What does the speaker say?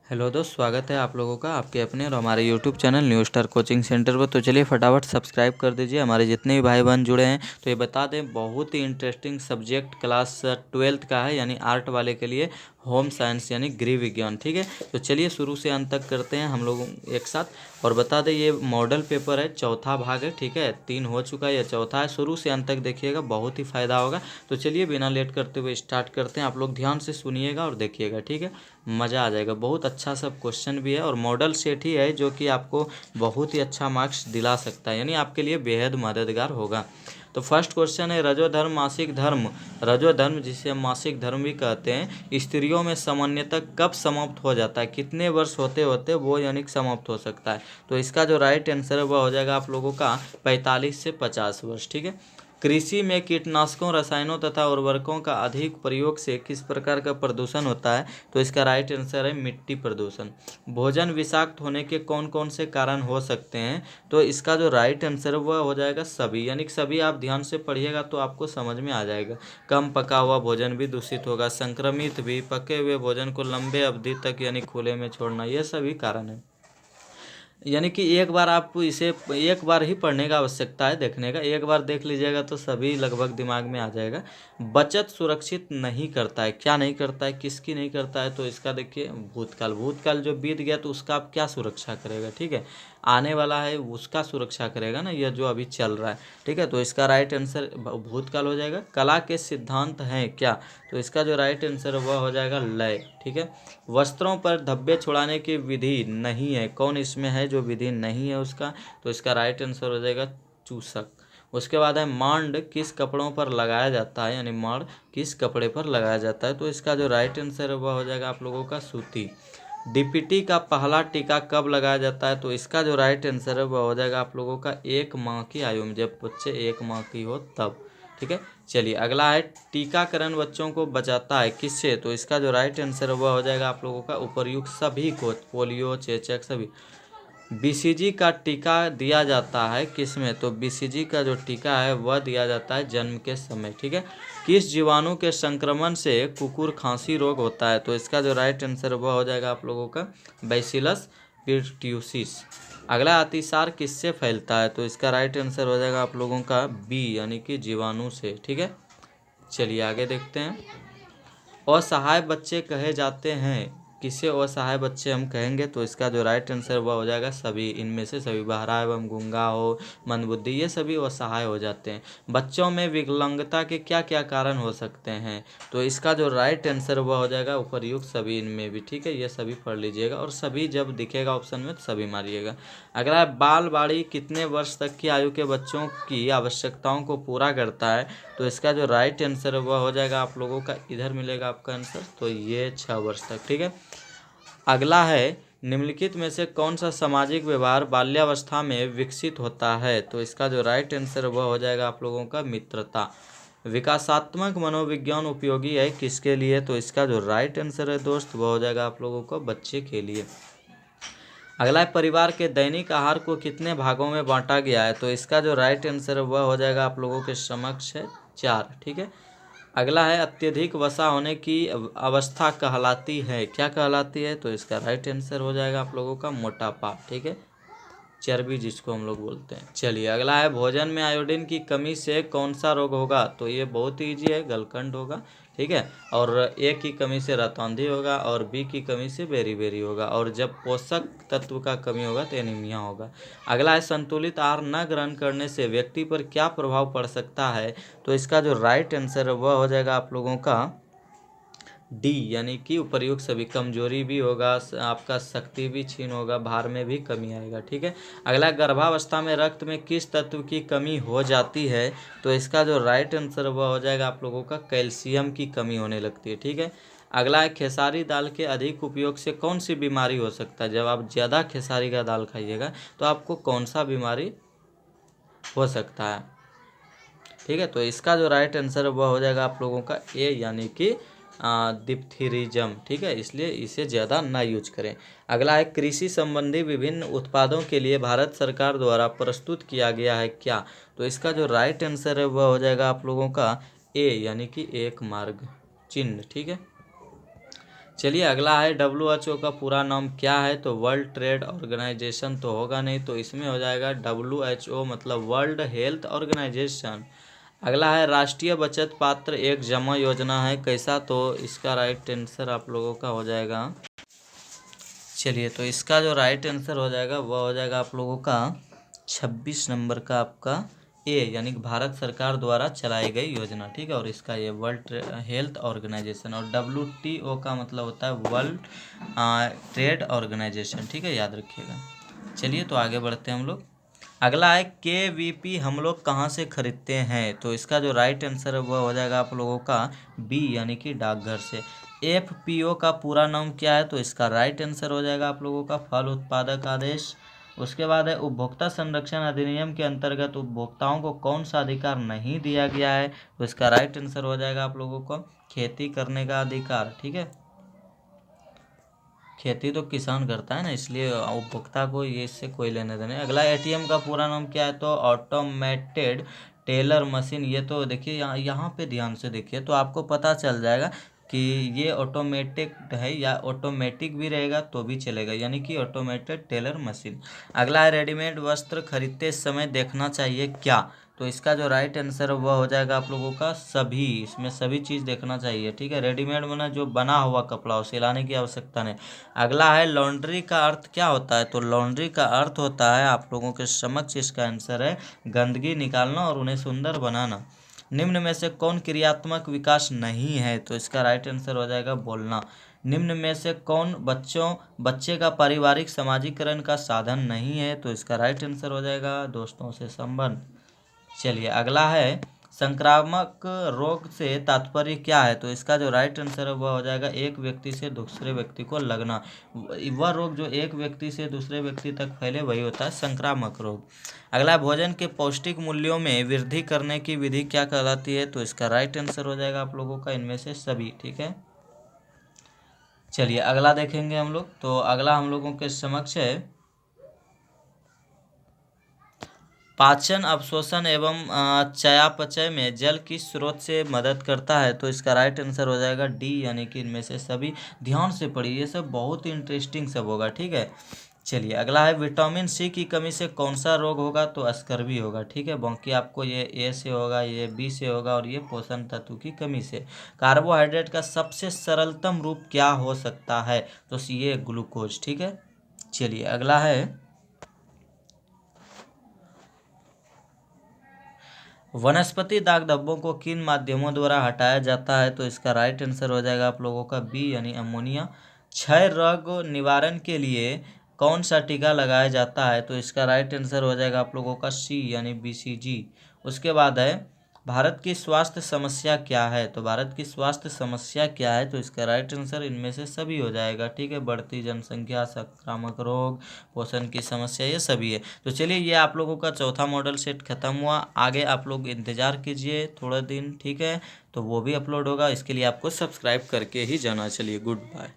Hello दोस्त, स्वागत है आप लोगों का आपके अपने और हमारे YouTube channel new star coaching centre पर। तो चलिए फटाफट सब्सक्राइब कर दीजिए। हमारे जितने भी भाई बहन जुड़े हैं तो ये बता दें, बहुत ही इंटरेस्टिंग सब्जेक्ट क्लास 12th का है, यानी आर्ट वाले के लिए होम साइंस यानी गृह विज्ञान। ठीक है, तो चलिए शुरू से अंत तक करते हैं हम लोग एक साथ। और बता दें ये मॉडल पेपर है, चौथा भाग है। ठीक है, 3 हो चुका है, यह चौथा है। शुरू से अंत तक देखिएगा, बहुत ही फ़ायदा होगा। तो चलिए बिना लेट करते हुए स्टार्ट करते हैं। आप लोग ध्यान से सुनिएगा और देखिएगा, ठीक है, मज़ा आ जाएगा। बहुत अच्छा सब क्वेश्चन भी है और मॉडल सेट ही है जो कि आपको बहुत ही अच्छा मार्क्स दिला सकता है, यानी आपके लिए बेहद मददगार होगा। तो फर्स्ट क्वेश्चन है, रजोधर्म मासिक धर्म। रजोधर्म जिसे हम मासिक धर्म भी कहते हैं, स्त्रियों में सामान्यतः कब समाप्त हो जाता है? कितने वर्ष होते होते वो यानी समाप्त हो सकता है? तो इसका जो राइट आंसर है वह हो जाएगा आप लोगों का 45 से 50 वर्ष। ठीक है। कृषि में कीटनाशकों, रसायनों तथा उर्वरकों का अधिक प्रयोग से किस प्रकार का प्रदूषण होता है? तो इसका राइट आंसर है मिट्टी प्रदूषण। भोजन विषाक्त होने के कौन कौन से कारण हो सकते हैं? तो इसका जो राइट आंसर है वह हो जाएगा सभी, यानी कि सभी आप ध्यान से पढ़िएगा तो आपको समझ में आ जाएगा। कम पका हुआ भोजन भी दूषित होगा, संक्रमित भी, पके हुए भोजन को लंबे अवधि तक यानी खुले में छोड़ना, ये सभी कारण है। यानी कि एक बार आप इसे एक बार ही पढ़ने का आवश्यकता है, देखने का एक बार देख लीजिएगा तो सभी लगभग दिमाग में आ जाएगा। बचत सुरक्षित नहीं करता है, क्या नहीं करता है, किसकी नहीं करता है? तो इसका देखिए भूतकाल। भूतकाल जो बीत गया तो उसका आप क्या सुरक्षा करेगा? ठीक है, आने वाला है उसका सुरक्षा करेगा ना, यह जो अभी चल रहा है। ठीक है, तो इसका राइट आंसर भूतकाल हो जाएगा। कला के सिद्धांत हैं क्या? तो इसका जो राइट आंसर है वह हो जाएगा लय। ठीक है। वस्त्रों पर धब्बे छुड़ाने की विधि नहीं है, कौन इसमें है जो विधि नहीं है उसका? तो इसका राइट आंसर हो जाएगा चूसक। उसके बाद है मांड किस कपड़ों पर लगाया जाता है, यानी मांड किस कपड़े पर लगाया जाता है? तो इसका जो राइट आंसर है वह हो जाएगा आप लोगों का सूती। डीपीटी का पहला टीका कब लगाया जाता है? तो इसका जो राइट आंसर है वह हो जाएगा आप लोगों का 1 माह की आयु में, जब बच्चे 1 माह की हो तब। ठीक है, चलिए अगला है, टीकाकरण बच्चों को बचाता है किससे? तो इसका जो राइट आंसर है वह हो जाएगा आप लोगों का उपर्युक्त सभी को, पोलियो, चेचक सभी। बीसीजी का टीका दिया जाता है किसमें? तो बीसीजी का जो टीका है वह दिया जाता है जन्म के समय। ठीक है। किस जीवाणु के संक्रमण से कुकुर खांसी रोग होता है? तो इसका जो राइट आंसर वह हो जाएगा आप लोगों का बैसिलस पिर्ट्यूसिस। अगला, अतिसार किससे फैलता है? तो इसका राइट आंसर हो जाएगा आप लोगों का बी, यानी कि जीवाणु से। ठीक है, चलिए आगे देखते हैं। असहाय बच्चे कहे जाते हैं किसे असहाय बच्चे हम कहेंगे? तो इसका जो राइट आंसर वह हो जाएगा सभी, इनमें से सभी। बहरा एवं गूंगा हो, मंदबुद्धि, ये सभी असहाय हो जाते हैं। बच्चों में विकलांगता के क्या क्या कारण हो सकते हैं? तो इसका जो राइट आंसर वह हो जाएगा उपर्युक्त सभी, इनमें भी। ठीक है, ये सभी पढ़ लीजिएगा और सभी जब दिखेगा ऑप्शन में तो सभी मारिएगा। अगला है, बाल बाड़ी कितने वर्ष तक की आयु के बच्चों की आवश्यकताओं को पूरा करता है? तो इसका जो राइट आंसर है वह हो जाएगा आप लोगों का, इधर मिलेगा आपका आंसर, तो ये 6 वर्ष तक। ठीक है। अगला है, निम्नलिखित में से कौन सा सामाजिक व्यवहार बाल्यावस्था में विकसित होता है? तो इसका जो राइट आंसर वह हो जाएगा आप लोगों का मित्रता। विकासात्मक मनोविज्ञान उपयोगी है किसके लिए? तो इसका जो राइट आंसर है दोस्त वह हो जाएगा आप लोगों को बच्चे के लिए। अगला है, परिवार के दैनिक आहार को कितने भागों में बांटा गया है? तो इसका जो राइट आंसर है वह हो जाएगा आप लोगों के समक्ष है 4। ठीक है। अगला है, अत्यधिक वसा होने की अवस्था कहलाती है, क्या कहलाती है? तो इसका राइट आंसर हो जाएगा आप लोगों का मोटापा। ठीक है, चर्बी जिसको हम लोग बोलते हैं। चलिए अगला है, भोजन में आयोडीन की कमी से कौन सा रोग होगा? तो ये बहुत ही ईजी है, गलकंड होगा। ठीक है, और ए की कमी से रतौंधी होगा और बी की कमी से बेरी होगा, और जब पोषक तत्व का कमी होगा तो एनीमिया होगा। अगला है, संतुलित आहार न ग्रहण करने से व्यक्ति पर क्या प्रभाव पड़ सकता है? तो इसका जो राइट आंसर है वह हो जाएगा आप लोगों का डी, यानी कि उपर्युक्त सभी। कमजोरी भी होगा, आपका शक्ति भी छीन होगा, भार में भी कमी आएगा। ठीक है। अगला, गर्भावस्था में रक्त में किस तत्व की कमी हो जाती है? तो इसका जो राइट आंसर वह हो जाएगा आप लोगों का कैल्शियम की कमी होने लगती है। ठीक है। अगला है, खेसारी दाल के अधिक उपयोग से कौन सी बीमारी हो सकता है? जब आप ज़्यादा खेसारी का दाल खाइएगा तो आपको कौन सा बीमारी हो सकता है? ठीक है, तो इसका जो राइट आंसर है वह हो जाएगा आप लोगों का ए, यानी कि डिप्थीरिज्म। ठीक है, इसलिए इसे ज़्यादा ना यूज करें। अगला है, कृषि संबंधी विभिन्न उत्पादों के लिए भारत सरकार द्वारा प्रस्तुत किया गया है क्या? तो इसका जो राइट आंसर है वह हो जाएगा आप लोगों का ए, यानी कि एक मार्ग चिन्ह। ठीक है, चलिए अगला है WHO का पूरा नाम क्या है, तो वर्ल्ड ट्रेड ऑर्गेनाइजेशन तो होगा नहीं, तो इसमें हो जाएगा WHO मतलब वर्ल्ड हेल्थ ऑर्गेनाइजेशन। अगला है राष्ट्रीय बचत पात्र एक जमा योजना है कैसा, तो इसका राइट आंसर आप लोगों का हो जाएगा, चलिए तो इसका जो राइट आंसर हो जाएगा वह हो जाएगा आप लोगों का 26 नंबर का आपका ए, यानी कि भारत सरकार द्वारा चलाई गई योजना, ठीक है। और इसका ये वर्ल्ड हेल्थ ऑर्गेनाइजेशन, और WTO का मतलब होता है वर्ल्ड ट्रेड ऑर्गेनाइजेशन, ठीक है, याद रखिएगा। चलिए तो आगे बढ़ते हैं हम लोग। अगला है KVP हम लोग कहाँ से खरीदते हैं, तो इसका जो राइट आंसर है वह हो जाएगा आप लोगों का बी, यानी कि डाकघर से। FPO का पूरा नाम क्या है, तो इसका राइट आंसर हो जाएगा आप लोगों का फल उत्पादक आदेश। उसके बाद है उपभोक्ता संरक्षण अधिनियम के अंतर्गत उपभोक्ताओं को कौन सा अधिकार नहीं दिया गया है, तो इसका राइट आंसर हो जाएगा आप लोगों को खेती करने का अधिकार, ठीक है। खेती तो किसान करता है ना, इसलिए उपभोक्ता को ये इससे कोई लेने देने। अगला ATM का पूरा नाम क्या है, तो ऑटोमेटेड टेलर मशीन। ये तो देखिए यहाँ पे ध्यान से देखिए तो आपको पता चल जाएगा कि ये ऑटोमेटिक है या ऑटोमेटिक भी रहेगा तो भी चलेगा, यानी कि ऑटोमेटेड टेलर मशीन। अगला है रेडीमेड वस्त्र खरीदते समय देखना चाहिए क्या, तो इसका जो राइट आंसर है वह हो जाएगा आप लोगों का सभी, इसमें सभी चीज़ देखना चाहिए, ठीक है। रेडीमेड में जो बना हुआ कपड़ा हो, सिलाने की आवश्यकता नहीं। अगला है लॉन्ड्री का अर्थ क्या होता है, तो लॉन्ड्री का अर्थ होता है आप लोगों के समक्ष इसका आंसर है गंदगी निकालना और उन्हें सुंदर बनाना। निम्न में से कौन क्रियात्मक विकास नहीं है, तो इसका राइट आंसर हो जाएगा बोलना। निम्न में से कौन बच्चे का पारिवारिक समाजीकरण का साधन नहीं है, तो इसका राइट आंसर हो जाएगा दोस्तों से संबंध। चलिए अगला है संक्रामक रोग से तात्पर्य क्या है, तो इसका जो राइट आंसर है वह हो जाएगा एक व्यक्ति से दूसरे व्यक्ति को लगना। वह रोग जो एक व्यक्ति से दूसरे व्यक्ति तक फैले वही होता है संक्रामक रोग। अगला भोजन के पौष्टिक मूल्यों में वृद्धि करने की विधि क्या कहलाती है, तो इसका राइट आंसर हो जाएगा आप लोगों का इनमें से सभी, ठीक है। चलिए अगला देखेंगे हम लोग, तो अगला हम लोगों के समक्ष है पाचन अवशोषण एवं चयापचय में जल किस स्रोत से मदद करता है, तो इसका राइट आंसर हो जाएगा डी, यानी कि इनमें से सभी। ध्यान से पढ़िए, ये सब बहुत ही इंटरेस्टिंग सब होगा, ठीक है। चलिए अगला है विटामिन सी की कमी से कौन सा रोग होगा, तो स्कर्वी होगा, ठीक है। बाकी आपको ये ए से होगा, ये बी से होगा, और ये पोषण तत्व की कमी से। कार्बोहाइड्रेट का सबसे सरलतम रूप क्या हो सकता है, तो ये ग्लूकोज, ठीक है। चलिए अगला है वनस्पति दाग धब्बों को किन माध्यमों द्वारा हटाया जाता है, तो इसका राइट आंसर हो जाएगा आप लोगों का बी, यानी अमोनिया। क्षय रोग निवारण के लिए कौन सा टीका लगाया जाता है, तो इसका राइट आंसर हो जाएगा आप लोगों का सी, यानी BCG। उसके बाद है भारत की स्वास्थ्य समस्या क्या है, तो भारत की स्वास्थ्य समस्या क्या है, तो इसका राइट आंसर इनमें से सभी हो जाएगा, ठीक है। बढ़ती जनसंख्या, संक्रामक रोग, पोषण की समस्या, ये सभी है। तो चलिए ये आप लोगों का चौथा मॉडल सेट खत्म हुआ। आगे आप लोग इंतजार कीजिए थोड़ा दिन, ठीक है, तो वो भी अपलोड होगा, इसके लिए आपको सब्सक्राइब करके ही जाना। चलिए गुड बाय।